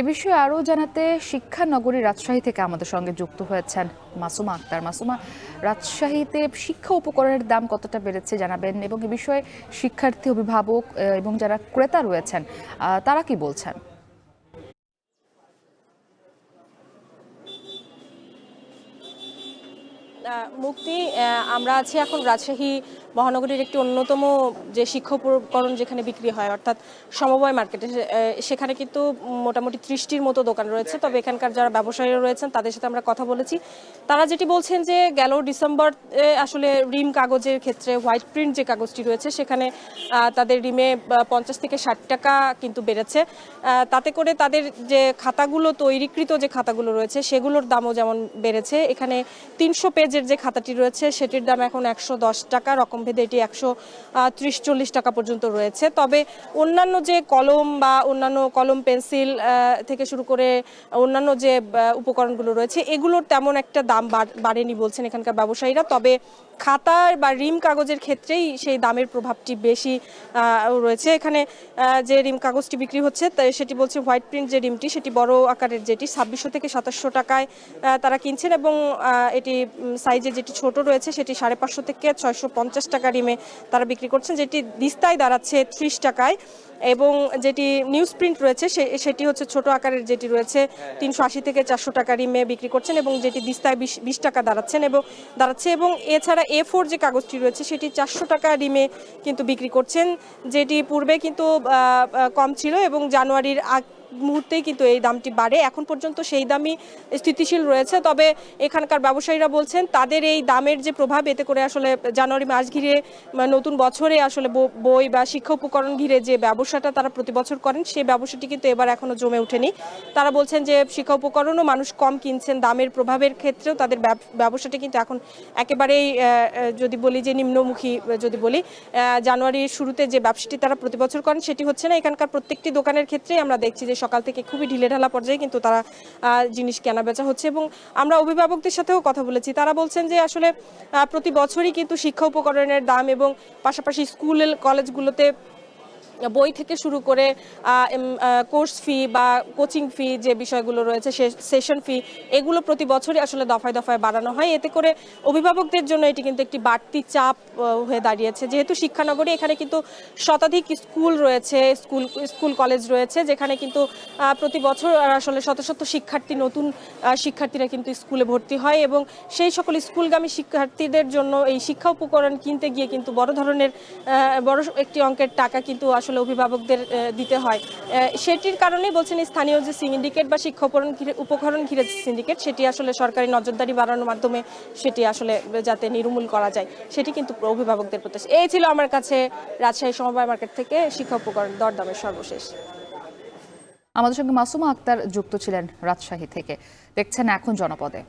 এ বিষয়ে আরও জানাতে শিক্ষা নগরী রাজশাহী থেকে আমাদের সঙ্গে যুক্ত হয়েছেন মাসুমা আক্তার। মাসুমা, রাজশাহীতে শিক্ষা উপকরণের দাম কতটা বেড়েছে জানাবেন, এবং এ বিষয়ে শিক্ষার্থী, অভিভাবক এবং যারা ক্রেতা রয়েছেন তারা কি বলছেন? মুক্তি, আমরা আছি এখন রাজশাহী মহানগরীর একটি অন্যতম যে শিক্ষা উপকরণ যেখানে বিক্রি হয়, অর্থাৎ সমবায় মার্কেটে। সেখানে কিন্তু মোটামুটি 30টির মতো দোকান রয়েছে। তবে এখানকার যারা ব্যবসায়ীরা রয়েছেন তাদের সাথে আমরা কথা বলেছি। তারা যেটি বলছেন যে গেল ডিসেম্বর আসলে রিম কাগজের ক্ষেত্রে হোয়াইট প্রিন্ট যে কাগজটি রয়েছে সেখানে তাদের রিমে 50 থেকে 60 টাকা কিন্তু বেড়েছে। তাতে করে তাদের যে খাতাগুলো তৈরিকৃত যে খাতাগুলো রয়েছে সেগুলোর দামও যেমন বেড়েছে। এখানে 300 পেজের যে খাতাটি রয়েছে সেটির দাম এখন 110 টাকা, রকমভেদে এটি 130-40 টাকা পর্যন্ত রয়েছে। তবে অন্যান্য যে কলম বা অন্যান্য কলম, পেন্সিল থেকে শুরু করে অন্যান্য যে উপকরণগুলো রয়েছে এগুলোর তেমন একটা দাম বাড়েনি বলছেন এখানকার ব্যবসায়ীরা। তবে খাতার বা রিম কাগজের ক্ষেত্রেই সেই দামের প্রভাবটি বেশি রয়েছে। এখানে যে রিম কাগজটি বিক্রি হচ্ছে সেটি বলছে হোয়াইট প্রিন্ট যে রিমটি, সেটি বড় আকারের, যেটি 2600 থেকে 2700 টাকায় তারা কিনছেন, এবং এটি সাইজে যেটি ছোট রয়েছে সেটি 550 থেকে 650 টাকা রিমে তারা বিক্রি করছেন, যেটি দিস্তায় দাঁড়াচ্ছে 30 টাকায়। এবং যেটি নিউজ প্রিন্ট রয়েছে সেটি হচ্ছে ছোট আকারের, যেটি রয়েছে 380 থেকে 400 টাকা রিমে বিক্রি করছেন, এবং যেটি দিস্তায় 20 টাকা দাঁড়াচ্ছে। এবং এছাড়া A4 যে কাগজটি রয়েছে সেটি 400 টাকা রিমে কিন্তু বিক্রি করছেন, যেটি পূর্বে কিন্তু কম ছিল, এবং জানুয়ারির মুহূর্তেই কিন্তু এই দামটি বাড়ে। এখন পর্যন্ত সেই দামই স্থিতিশীল রয়েছে। তবে এখানকার ব্যবসায়ীরা বলছেন তাদের এই দামের যে প্রভাব, এতে করে আসলে জানুয়ারি মাস ঘিরে নতুন বছরে আসলে বই বা শিক্ষা উপকরণ ঘিরে যে ব্যবসাটা তারা প্রতি বছর করেন সেই ব্যবসাটি কিন্তু এবার এখনো জমে ওঠেনি। তারা বলছেন যে শিক্ষা উপকরণও মানুষ কম কিনছেন, দামের প্রভাবের ক্ষেত্রেও তাদের ব্যবসাটি কিন্তু এখন একেবারেই যদি বলি যে নিম্নমুখী। যদি বলি জানুয়ারির শুরুতে যে ব্যবসাটি তারা প্রতি বছর করেন সেটি হচ্ছে না। এখানকার প্রত্যেকটি দোকানের ক্ষেত্রেই আমরা দেখছি যে সকাল থেকে খুবই ঢিলেঢালা পর্যায়ে কিন্তু তারা জিনিস কেনা বেচা হচ্ছে। এবং আমরা অভিভাবকদের সাথেও কথা বলেছি, তারা বলছেন যে আসলে প্রতি বছরই কিন্তু শিক্ষা উপকরণের দাম এবং পাশাপাশি স্কুল কলেজগুলোতে বই থেকে শুরু করে কোর্স ফি বা কোচিং ফি যে বিষয়গুলো রয়েছে, সেশন ফি, এগুলো প্রতি বছরই আসলে দফায় দফায় বাড়ানো হয়। এতে করে অভিভাবকদের জন্য এটি কিন্তু একটি বাড়তি চাপ হয়ে দাঁড়িয়েছে। যেহেতু শিক্ষানগরী, এখানে কিন্তু শতাধিক স্কুল রয়েছে, স্কুল কলেজ রয়েছে, যেখানে কিন্তু প্রতি বছর আসলে শত শত শিক্ষার্থী, নতুন শিক্ষার্থীরা কিন্তু স্কুলে ভর্তি হয়, এবং সেই সকল স্কুলগামী শিক্ষার্থীদের জন্য এই শিক্ষা উপকরণ কিনতে গিয়ে কিন্তু বড় একটি অঙ্কের টাকা কিন্তু আসলে অভিভাবকদের দিতে হয়। সেটির কারণেই বলছেন স্থানীয় যে সিন্ডিকেট বা শিক্ষা উপকরণ ঘিরে সিন্ডিকেট, সেটি আসলে সরকারি নজরদারি বাড়ানোর মাধ্যমে সেটি আসলে যাতে নির্মূল করা যায়, সেটি কিন্তু অভিভাবকদের প্রত্যাশা। এই ছিল আমার কাছে রাজশাহী সমবায় মার্কেট থেকে শিক্ষা উপকরণ দরদামের সর্বশেষ। আমাদের সঙ্গে মাসুমা আক্তার যুক্ত ছিলেন রাজশাহী থেকে। দেখছেন এখন জনপদে।